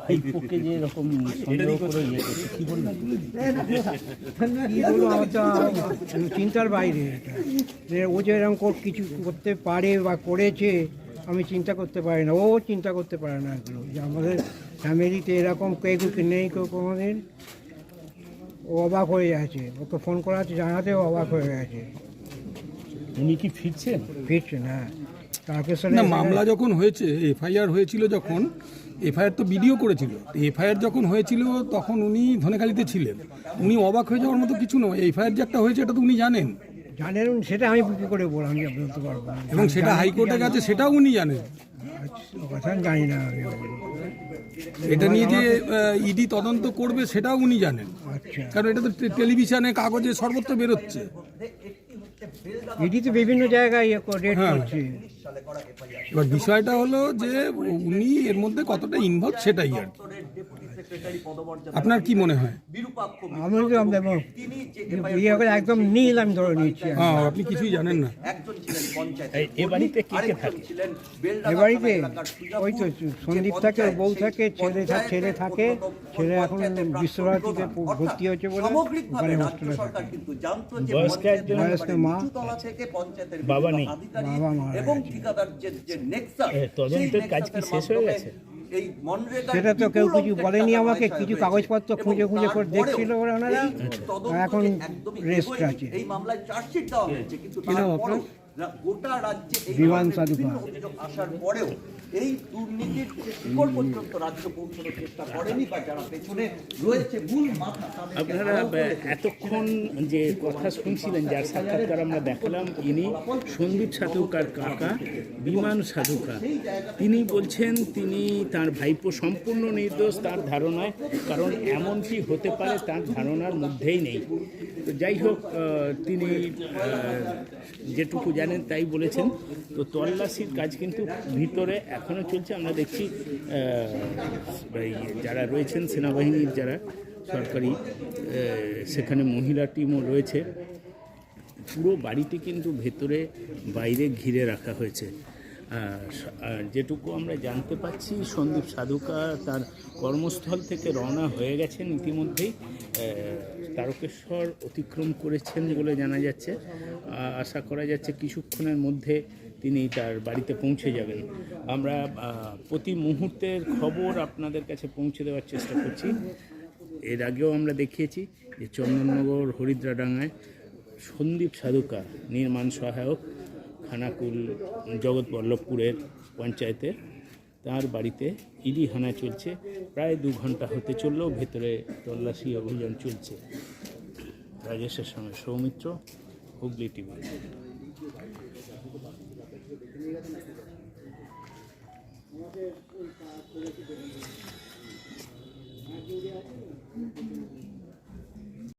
ভাইপোকে যে এরকম সন্দেহ করে ইয়ে করছে, কী বলবেন? কী বলবো, আমার তো চিন্তার বাইরে এটা। যে ও যে এরকম কিছু করতে পারে বা করেছে আমি চিন্তা করতে পারি না, ও চিন্তা করতে পারে না এগুলো, যে আমাদের ফ্যামিলিতে এরকম কেউ নেই কেউ কোনোদিন। ও অবাক হয়ে গেছে, ওকে ফোন করা আছে জানাতেও অবাক হয়ে গেছে। উনি কি ফিরছেন? ফিরছে না না, মামলা যখন হয়েছে, এফআইআর হয়েছিল, যখন এফআইআর তো ভিডিও করেছিল, এফআইআর যখন হয়েছিল তখন উনি ধনেখালিতে ছিলেন। উনি অবাক হয়ে যাওয়ার মতো কিছু নয়, এফআইআর যে একটা হয়েছে এটা তো উনি জানেন। জানেন সেটা আমি কী করে বললাম, আমি বলতে পারবো না। এবং সেটা হাইকোর্টে গেছে, সেটাও উনি জানেন। ও কথা আমি জানি না আমি। এটা নিয়ে যে ইডি তদন্ত করবে সেটাও উনি জানেন, আচ্ছা, কারণ এটা তো টেলিভিশনে, কাগজে, সর্বত্র বেরোচ্ছে। ইডি তো বিভিন্ন জায়গায় রেড করছে। এবার বিষয়টা হলো যে উনি এর মধ্যে কতটা ইনভলভ সেটাই আর কি। আপনার কি মনে হয়? আমি একদম নীল আমি ধরে নিচ্ছি। হ্যাঁ, আপনি কিছুই জানেন না। এ বাড়িতে কে কে থাকে? এ বাড়িতে ওই তো সন্দীপ থাকে, ওর বউ থাকে, ছেলে থাকে। ছেলে এখন বিশ্বভারতীতে ভর্তি হয়েছে বলে ওখানে হোস্টেলে থাকে। বয়স্ক একজন, বয়স্ক মা, বাবা নেই। বাবা মারা গেছে। তদন্তের কাজ কি শেষ হয়ে গেছে? সেটা তো কেউ কিছু বলেনি আমাকে, কিছু কাগজপত্র খুঁজে খুঁজে করে দেখছিল ওনারা, এখন রেস্ট আছে। এই মামলায় চার্জশিট দেওয়া হয়েছে, কিন্তু তারপরেও গোটা রাজ্যে এই বিমান সাধুকা অভিযোগ আসার পরেও এই দুর্নীতির শিকড় পর্যন্ত রাজ্য পৌঁছানোর চেষ্টা করেনি, বা যারা পেছনে রয়েছে মূল মাথা। আপনারা এতক্ষণ যে কথা শুনছিলেন, যার সাক্ষাৎকার আমরা দেখালাম, ইনি সন্দীপ সাধুকার কাকা বিমান সাধুকা। তিনি বলছেন তিনি তার ভাইপো সম্পূর্ণ নির্দোষ তার ধারণায়, কারণ এমনটি হতে পারে তার ধারণার মধ্যেই নেই। তো যাই হোক, তিনি যেটুকু জানেন তাই বলেছেন। তো তল্লাশির কাজ কিন্তু ভিতরে এখনও চলছে। আমরা দেখছি যারা রয়েছেন সেনাবাহিনীর, যারা সরকারি, সেখানে মহিলা টিমও রয়েছে। পুরো বাড়িটি কিন্তু ভেতরে বাইরে ঘিরে রাখা হয়েছে। যেটুকু আমরা জানতে পাচ্ছি, সন্দীপ সাধুকা তার কর্মস্থল থেকে রওনা হয়ে গেছেন ইতিমধ্যেই, তারকেশ্বর অতিক্রম করেছেন বলে জানা যাচ্ছে। আশা করা যাচ্ছে কিছুক্ষণের মধ্যে তিনি তার বাড়িতে পৌঁছে যাবেন। আমরা প্রতি মুহূর্তের খবর আপনাদের কাছে পৌঁছে দেওয়ার চেষ্টা করছি। এর আগেও আমরা দেখিয়েছি যে চন্দননগর হরিদ্রাডাঙ্গায় সন্দীপ সাধুকা নির্মাণ সহায়ক, খানাকুল জগৎবল্লভপুরের পঞ্চায়েতের, তার বাড়িতে ইডি হানা চলছে। প্রায় 2 ঘন্টা হতে চললেও ভেতরে তল্লাশি অভিযান চলছে। রাজেশের সঙ্গে সৌমিত্র, হুগলি টিভি।